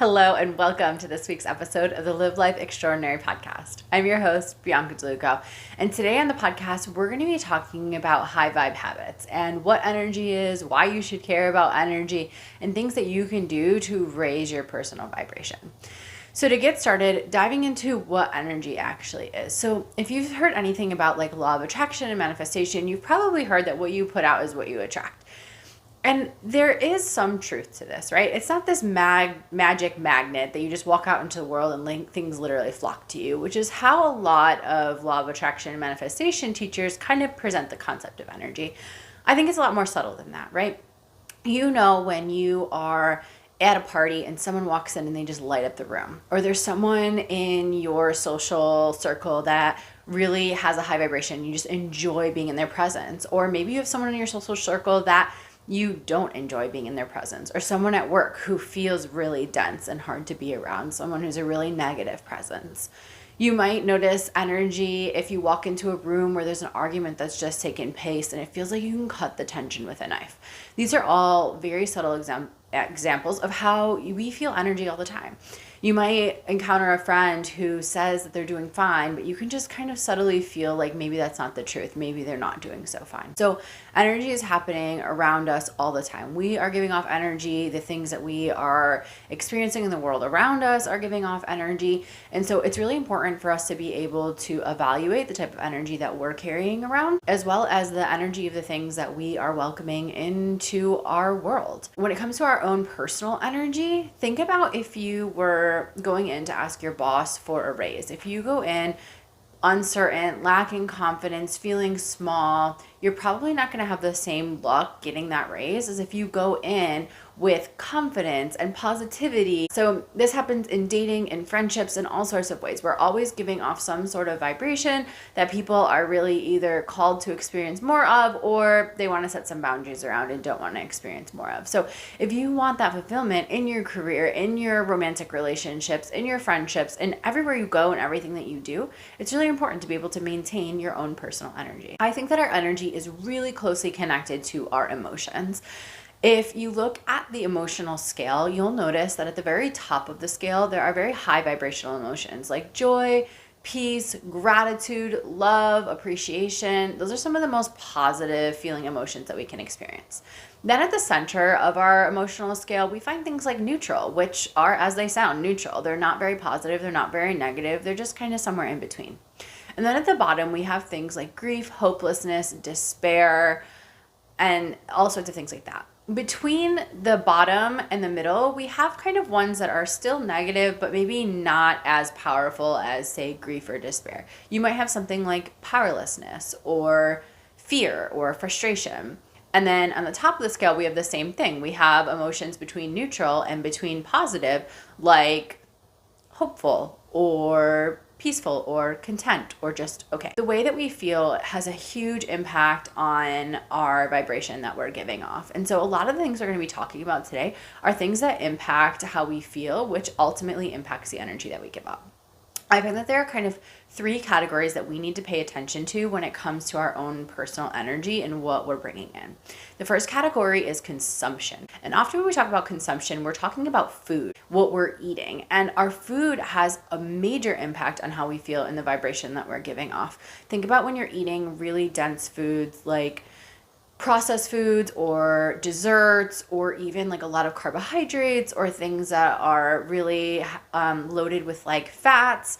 Hello and welcome to this week's episode of the Live Life Extraordinary podcast. I'm your host, Bianca DeLuco, and today on the podcast, we're going to be talking about high vibe habits and what energy is, why you should care about energy, and things that you can do to raise your personal vibration. So to get started, diving into what energy actually is. So if you've heard anything about like law of attraction and manifestation, you've probably heard that what you put out is what you attract. And there is some truth to this, right? It's not this magic magnet that you just walk out into the world and things literally flock to you, which is how a lot of law of attraction and manifestation teachers kind of present the concept of energy. I think it's a lot more subtle than that, right? You know, when you are at a party and someone walks in and they just light up the room, or there's someone in your social circle that really has a high vibration, you just enjoy being in their presence, or maybe you have someone in your social circle that you don't enjoy being in their presence, or someone at work who feels really dense and hard to be around, someone who's a really negative presence. You might notice energy if you walk into a room where there's an argument that's just taken place and it feels like you can cut the tension with a knife. These are all very subtle examples of how we feel energy all the time. You might encounter a friend who says that they're doing fine, but you can just kind of subtly feel like maybe that's not the truth. Maybe they're not doing so fine. So energy is happening around us all the time. We are giving off energy. The things that we are experiencing in the world around us are giving off energy. And so it's really important for us to be able to evaluate the type of energy that we're carrying around, as well as the energy of the things that we are welcoming into our world. When it comes to our own personal energy, think about if you were going in to ask your boss for a raise. If you go in uncertain, lacking confidence, feeling small, you're probably not going to have the same luck getting that raise as if you go in with confidence and positivity. So this happens in dating, in friendships, in all sorts of ways. We're always giving off some sort of vibration that people are really either called to experience more of, or they want to set some boundaries around and don't want to experience more of. So if you want that fulfillment in your career, in your romantic relationships, in your friendships, and everywhere you go and everything that you do, it's really important to be able to maintain your own personal energy. I think that our energy is really closely connected to our emotions. If you look at the emotional scale, you'll notice that at the very top of the scale, there are very high vibrational emotions like joy, peace, gratitude, love, appreciation. Those are some of the most positive feeling emotions that we can experience. Then at the center of our emotional scale, we find things like neutral, which are, as they sound, neutral. They're not very positive. They're not very negative. They're just kind of somewhere in between. And then at the bottom, we have things like grief, hopelessness, despair, and all sorts of things like that. Between the bottom and the middle, we have kind of ones that are still negative, but maybe not as powerful as, say, grief or despair. You might have something like powerlessness or fear or frustration. And then on the top of the scale, we have the same thing. We have emotions between neutral and between positive, like hopeful or peaceful or content or just okay. The way that we feel has a huge impact on our vibration that we're giving off. And so a lot of the things we're going to be talking about today are things that impact how we feel, which ultimately impacts the energy that we give off. I find that there are kind of three categories that we need to pay attention to when it comes to our own personal energy and what we're bringing in. The first category is consumption. And often when we talk about consumption, we're talking about food, what we're eating. And our food has a major impact on how we feel in the vibration that we're giving off. Think about when you're eating really dense foods like processed foods or desserts, or even like a lot of carbohydrates or things that are really loaded with like fats.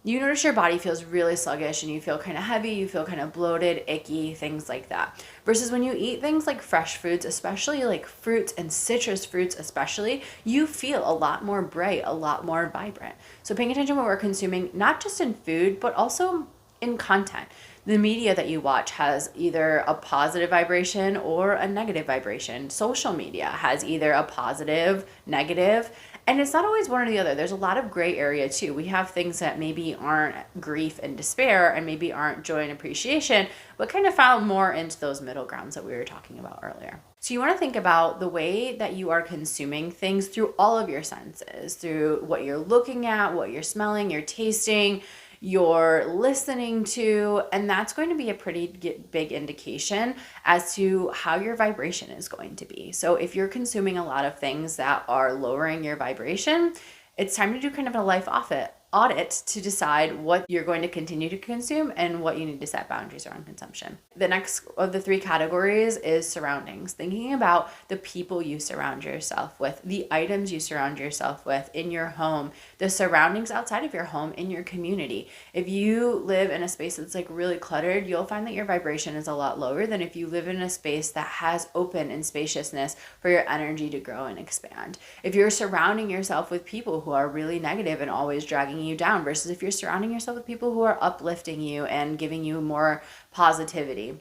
You notice your body feels really sluggish and you feel kind of heavy, you feel kind of bloated, icky, things like that. Versus when you eat things like fresh foods, especially like fruits and citrus fruits especially, you feel a lot more bright, a lot more vibrant. So paying attention to what we're consuming, not just in food, but also in content. The media that you watch has either a positive vibration or a negative vibration. Social media has either a positive, negative, and it's not always one or the other. There's a lot of gray area too. We have things that maybe aren't grief and despair and maybe aren't joy and appreciation, but kind of fall more into those middle grounds that we were talking about earlier. So you want to think about the way that you are consuming things through all of your senses, through what you're looking at, what you're smelling, you're tasting, you're listening to, and that's going to be a pretty big indication as to how your vibration is going to be. So if you're consuming a lot of things that are lowering your vibration, it's time to do kind of a life audit to decide what you're going to continue to consume and what you need to set boundaries around consumption. The next of the 3 categories is surroundings. Thinking about the people you surround yourself with, the items you surround yourself with in your home, the surroundings outside of your home, in your community. If you live in a space that's like really cluttered, you'll find that your vibration is a lot lower than if you live in a space that has open and spaciousness for your energy to grow and expand. If you're surrounding yourself with people who are really negative and always dragging you down, versus if you're surrounding yourself with people who are uplifting you and giving you more positivity.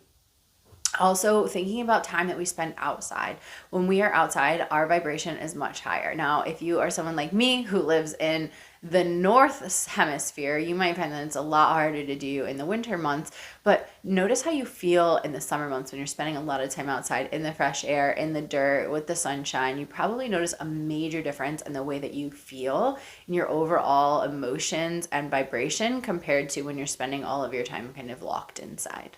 Also, thinking about time that we spend outside. When we are outside, our vibration is much higher. Now, if you are someone like me who lives in the north hemisphere, you might find that it's a lot harder to do in the winter months, but notice how you feel in the summer months when you're spending a lot of time outside in the fresh air, in the dirt, with the sunshine. You probably notice a major difference in the way that you feel in your overall emotions and vibration compared to when you're spending all of your time kind of locked inside.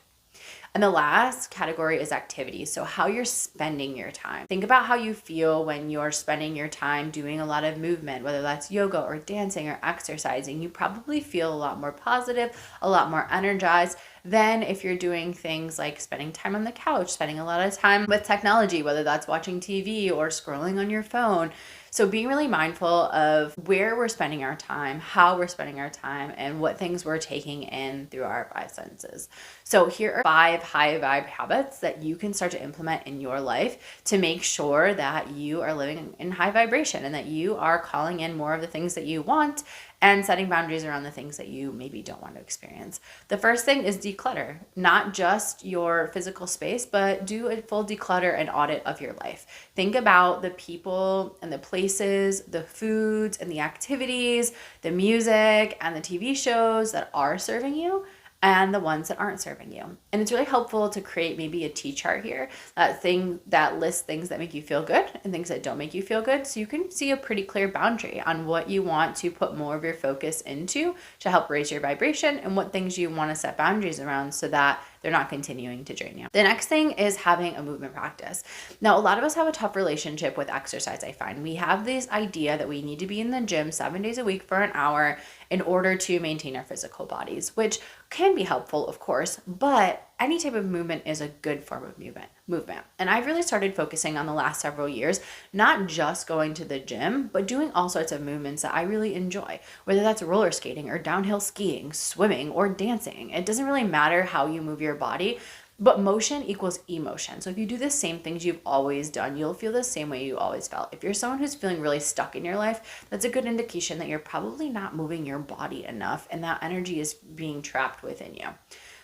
And the last category is activities. So how you're spending your time. Think about how you feel when you're spending your time doing a lot of movement, whether that's yoga or dancing or exercising. You probably feel a lot more positive, a lot more energized than if you're doing things like spending time on the couch, spending a lot of time with technology, whether that's watching TV or scrolling on your phone. So being really mindful of where we're spending our time, how we're spending our time, and what things we're taking in through our 5 senses. So here are 5 high vibe habits that you can start to implement in your life to make sure that you are living in high vibration and that you are calling in more of the things that you want and setting boundaries around the things that you maybe don't want to experience. The first thing is declutter, not just your physical space, but do a full declutter and audit of your life. Think about the people and the places, the foods and the activities, the music and the TV shows that are serving you, and the ones that aren't serving you. And it's really helpful to create maybe a T-chart here, that thing that lists things that make you feel good and things that don't make you feel good. So you can see a pretty clear boundary on what you want to put more of your focus into to help raise your vibration and what things you want to set boundaries around so that they're not continuing to drain you. The next thing is having a movement practice. Now, a lot of us have a tough relationship with exercise, I find. We have this idea that we need to be in the gym 7 days a week for an hour in order to maintain our physical bodies, which can be helpful, of course, but any type of movement is a good form of movement. And I've really started focusing on the last several years, not just going to the gym, but doing all sorts of movements that I really enjoy, whether that's roller skating or downhill skiing, swimming, or dancing. It doesn't really matter how you move your body, but motion equals emotion. So if you do the same things you've always done, you'll feel the same way you always felt. If you're someone who's feeling really stuck in your life, that's a good indication that you're probably not moving your body enough and that energy is being trapped within you.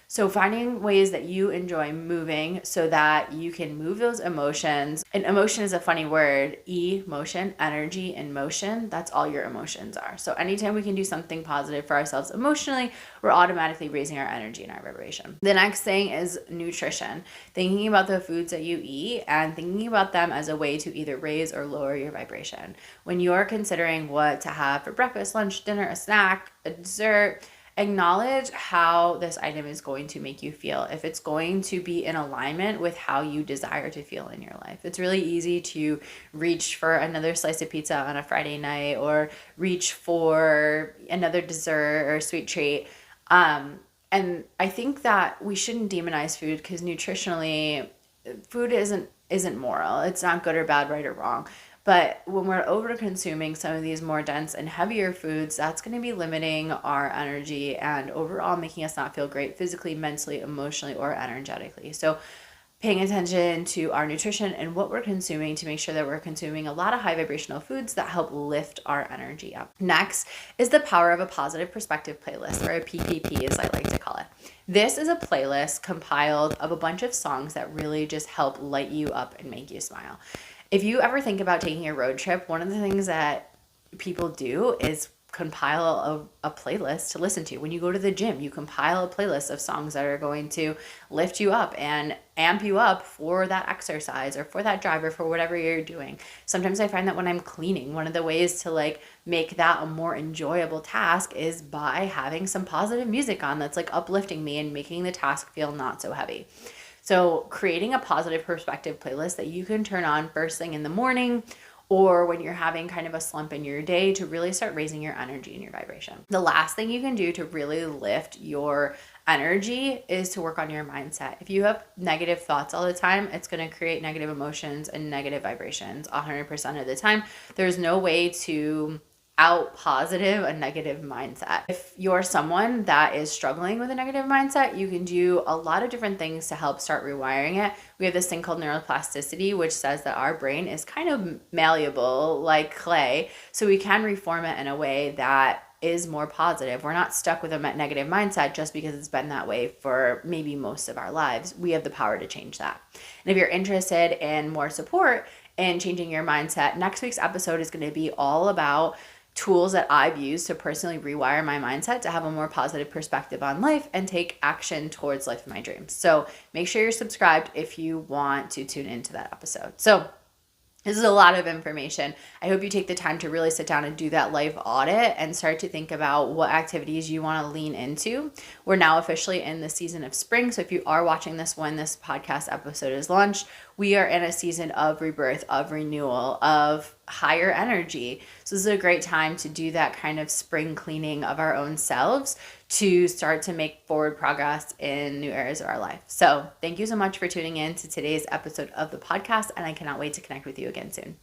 So finding ways that you enjoy moving so that you can move those emotions. And emotion is a funny word. Emotion, energy, and motion. That's all your emotions are. So anytime we can do something positive for ourselves emotionally, we're automatically raising our energy and our vibration. The next thing is nutrition. Thinking about the foods that you eat and thinking about them as a way to either raise or lower your vibration. When you're considering what to have for breakfast, lunch, dinner, a snack, a dessert, acknowledge how this item is going to make you feel. If it's going to be in alignment with how you desire to feel in your life. It's really easy to reach for another slice of pizza on a Friday night or reach for another dessert or sweet treat. And I think that we shouldn't demonize food because nutritionally, food isn't moral. It's not good or bad, right or wrong. But when we're over consuming some of these more dense and heavier foods, that's going to be limiting our energy and overall making us not feel great physically, mentally, emotionally, or energetically. So paying attention to our nutrition and what we're consuming to make sure that we're consuming a lot of high vibrational foods that help lift our energy up. Next is the power of a positive perspective playlist, or a PPP as I like to call it. This is a playlist compiled of a bunch of songs that really just help light you up and make you smile. If you ever think about taking a road trip, one of the things that people do is compile a playlist to listen to. When you go to the gym, you compile a playlist of songs that are going to lift you up and amp you up for that exercise or for that drive or for whatever you're doing. Sometimes I find that when I'm cleaning, one of the ways to like make that a more enjoyable task is by having some positive music on that's like uplifting me and making the task feel not so heavy. So creating a positive perspective playlist that you can turn on first thing in the morning or when you're having kind of a slump in your day to really start raising your energy and your vibration. The last thing you can do to really lift your energy is to work on your mindset. If you have negative thoughts all the time, it's going to create negative emotions and negative vibrations 100% of the time. There's no way to out positive a negative mindset. If you're someone that is struggling with a negative mindset, you can do a lot of different things to help start rewiring it. We have this thing called neuroplasticity, which says that our brain is kind of malleable like clay, so we can reform it in a way that is more positive. We're not stuck with a negative mindset just because it's been that way for maybe most of our lives. We have the power to change that. And if you're interested in more support in changing your mindset, next week's episode is going to be all about tools that I've used to personally rewire my mindset to have a more positive perspective on life and take action towards life of my dreams. So make sure you're subscribed if you want to tune into that episode. So this is a lot of information. I hope you take the time to really sit down and do that life audit and start to think about what activities you want to lean into. We're now officially in the season of spring. So if you are watching this when this podcast episode is launched, we are in a season of rebirth, of renewal, of higher energy. So this is a great time to do that kind of spring cleaning of our own selves to start to make forward progress in new areas of our life. So thank you so much for tuning in to today's episode of the podcast, and I cannot wait to connect with you again soon.